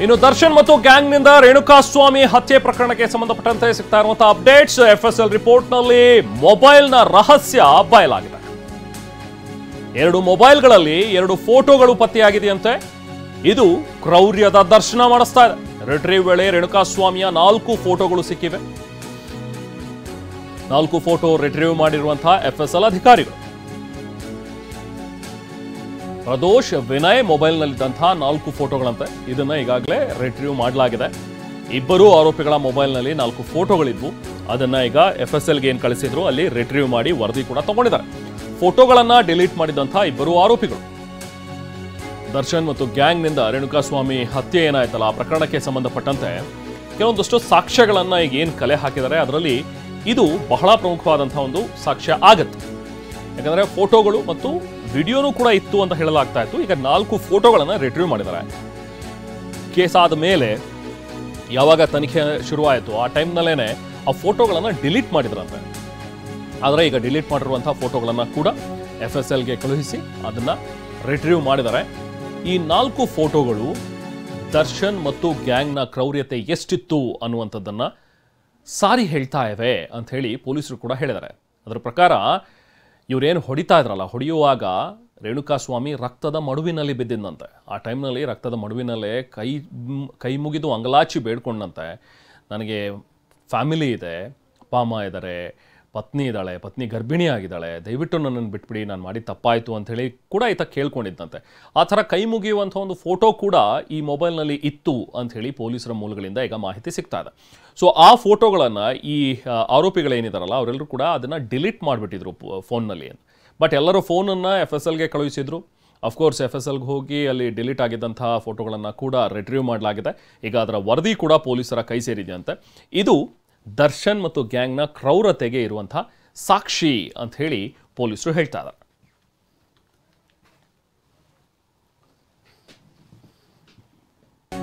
ಇನ್ನು ದರ್ಶನ್ ಮತ್ತು ಗ್ಯಾಂಗ್ನಿಂದ ರೇಣುಕಾಸ್ವಾಮಿ ಹತ್ಯೆ ಪ್ರಕರಣಕ್ಕೆ ಸಂಬಂಧಪಟ್ಟಂತೆ ಸಿಗ್ತಾ ಇರುವಂತಹ ಅಪ್ಡೇಟ್ಸ್. FSL ರಿಪೋರ್ಟ್ನಲ್ಲಿ ಮೊಬೈಲ್ನ ರಹಸ್ಯ ಬಯಲಾಗಿದೆ. 2 ಮೊಬೈಲ್ಗಳಲ್ಲಿ 2 ಫೋಟೋಗಳು ಪತ್ತೆಯಾಗಿದೆಯಂತೆ. ಇದು ಕ್ರೌರ್ಯದ ದರ್ಶನ ಮಾಡಿಸ್ತಾ ಇದೆ. ರಿಟ್ರೀವ್ ವೇಳೆ ರೇಣುಕಾಸ್ವಾಮಿಯ 4 ಫೋಟೋಗಳು ಸಿಕ್ಕಿವೆ. 4 ಫೋಟೋ ರಿಟ್ರೀವ್ ಮಾಡಿರುವಂತಹ FSL ಅಧಿಕಾರಿಗಳು. ಪ್ರದೋಷ್ ವಿನಯ್ ಮೊಬೈಲ್ನಲ್ಲಿದ್ದಂತಹ 4 ಫೋಟೋಗಳಂತೆ. ಇದನ್ನ ಈಗಾಗಲೇ ರಿಟ್ರೀವ್ ಮಾಡಲಾಗಿದೆ. ಇಬ್ಬರು ಆರೋಪಿಗಳ ಮೊಬೈಲ್ನಲ್ಲಿ 4 ಫೋಟೋಗಳಿದ್ವು. ಅದನ್ನ ಈಗ FSLಗೆ ಏನು ಕಳಿಸಿದ್ರು ಅಲ್ಲಿ ರಿಟ್ರೀವ್ ಮಾಡಿ ವರದಿ ಕೂಡ ತಗೊಂಡಿದ್ದಾರೆ. ಫೋಟೋಗಳನ್ನ ಡಿಲೀಟ್ ಮಾಡಿದಂತಹ ಇಬ್ಬರು ಆರೋಪಿಗಳು. ದರ್ಶನ್ ಮತ್ತು ಗ್ಯಾಂಗ್ನಿಂದ ರೇಣುಕಾಸ್ವಾಮಿ ಹತ್ಯೆ ಏನಾಯ್ತಲ್ಲ ಆ ಪ್ರಕರಣಕ್ಕೆ ಸಂಬಂಧಪಟ್ಟಂತೆ ಕೆಲವೊಂದಷ್ಟು ಸಾಕ್ಷ್ಯಗಳನ್ನ ಈಗ ಏನು ಕಲೆ ಹಾಕಿದ್ದಾರೆ ಅದರಲ್ಲಿ ಇದು ಬಹಳ ಪ್ರಮುಖವಾದಂತಹ ಒಂದು ಸಾಕ್ಷ್ಯ ಆಗತ್ತೆ. ಯಾಕಂದ್ರೆ ಫೋಟೋಗಳು ಮತ್ತು ವಿಡಿಯೋನು ಕೂಡ ಇತ್ತು ಅಂತ ಹೇಳಲಾಗ್ತಾ ಇತ್ತು. ಈಗ 4 ಫೋಟೋಗಳನ್ನ ರಿಟ್ರೀವ್ ಮಾಡಿದ್ದಾರೆ. ಕೇಸ್ ಆದ ಮೇಲೆ ಯಾವಾಗ ತನಿಖೆ ಶುರುವಾಯಿತು ಆ ಟೈಮ್ನಲ್ಲೇನೆ ಆ ಫೋಟೋಗಳನ್ನ ಡಿಲೀಟ್ ಮಾಡಿದ್ರಂತೆ. ಆದರೆ ಈಗ ಡಿಲೀಟ್ ಮಾಡಿರುವಂತಹ ಫೋಟೋಗಳನ್ನ ಕೂಡ FSLಗೆ ಕಳುಹಿಸಿ ಅದನ್ನ ರಿಟ್ರೀವ್ ಮಾಡಿದ್ದಾರೆ. ಈ 4 ಫೋಟೋಗಳು ದರ್ಶನ್ ಮತ್ತು ಗ್ಯಾಂಗ್ನ ಕ್ರೌರ್ಯತೆ ಎಷ್ಟಿತ್ತು ಅನ್ನುವಂಥದ್ದನ್ನ ಸಾರಿ ಹೇಳ್ತಾ ಇವೆ ಅಂತ ಹೇಳಿ ಪೊಲೀಸರು ಕೂಡ ಹೇಳಿದ್ದಾರೆ. ಅದರ ಪ್ರಕಾರ ಇವರೇನು ಹೊಡಿತಾ ಇದ್ರಲ್ಲ, ಹೊಡೆಯುವಾಗ ರೇಣುಕಾಸ್ವಾಮಿ ರಕ್ತದ ಮಡುವಿನಲ್ಲಿ ಬಿದ್ದಿದ್ದಂತೆ. ಆ ಟೈಮ್ನಲ್ಲಿ ರಕ್ತದ ಮಡುವಿನಲ್ಲೇ ಕೈ ಮುಗಿದು ಅಂಗಲಾಚಿ ಬೇಡ್ಕೊಂಡಂತೆ, ನನಗೆ ಫ್ಯಾಮಿಲಿ ಇದೆ, ಅಪ್ಪ ಅಮ್ಮ ಇದ್ದಾರೆ, ಪತ್ನಿ ಇದ್ದಾಳೆ, ಪತ್ನಿ ಗರ್ಭಿಣಿ ಆಗಿದ್ದಾಳೆ, ದಯವಿಟ್ಟು ನನ್ನನ್ನು ಬಿಟ್ಬಿಡಿ, ನಾನು ಮಾಡಿ ತಪ್ಪಾಯಿತು ಅಂಥೇಳಿ ಕೂಡ ಈತ ಕೇಳ್ಕೊಂಡಿದ್ದಂತೆ. ಆ ಥರ ಕೈ ಮುಗಿಯುವಂಥ ಒಂದು ಫೋಟೋ ಕೂಡ ಈ ಮೊಬೈಲ್ನಲ್ಲಿ ಇತ್ತು ಅಂಥೇಳಿ ಪೊಲೀಸರ ಮೂಲಗಳಿಂದ ಈಗ ಮಾಹಿತಿ ಸಿಗ್ತಾ ಇದೆ. ಸೊ ಆ ಫೋಟೋಗಳನ್ನು ಈ ಆರೋಪಿಗಳೇನಿದಾರಲ್ಲ ಅವರೆಲ್ಲರೂ ಕೂಡ ಅದನ್ನು ಡಿಲೀಟ್ ಮಾಡಿಬಿಟ್ಟಿದ್ರು ಫೋನ್ನಲ್ಲಿ. ಬಟ್ ಎಲ್ಲರೂ ಫೋನನ್ನು FSLಗೆ ಕಳುಹಿಸಿದ್ರು. ಅಫ್ಕೋರ್ಸ್ FSLಗೆ ಹೋಗಿ ಅಲ್ಲಿ ಡಿಲೀಟ್ ಆಗಿದ್ದಂತಹ ಫೋಟೋಗಳನ್ನು ಕೂಡ ರಿಟ್ರೀವ್ ಮಾಡಲಾಗಿದೆ. ಈಗ ಅದರ ವರದಿ ಕೂಡ ಪೊಲೀಸರ ಕೈ ಸೇರಿದೆಯಂತೆ. ಇದು ದರ್ಶನ್ ಮತ್ತು ಗ್ಯಾಂಗ್ನ ಕ್ರೌರತೆಗೆ ಇರುವಂತಹ ಸಾಕ್ಷಿ ಅಂತ ಹೇಳಿ ಪೊಲೀಸರು ಹೇಳ್ತಾ ಇದ್ದಾರೆ.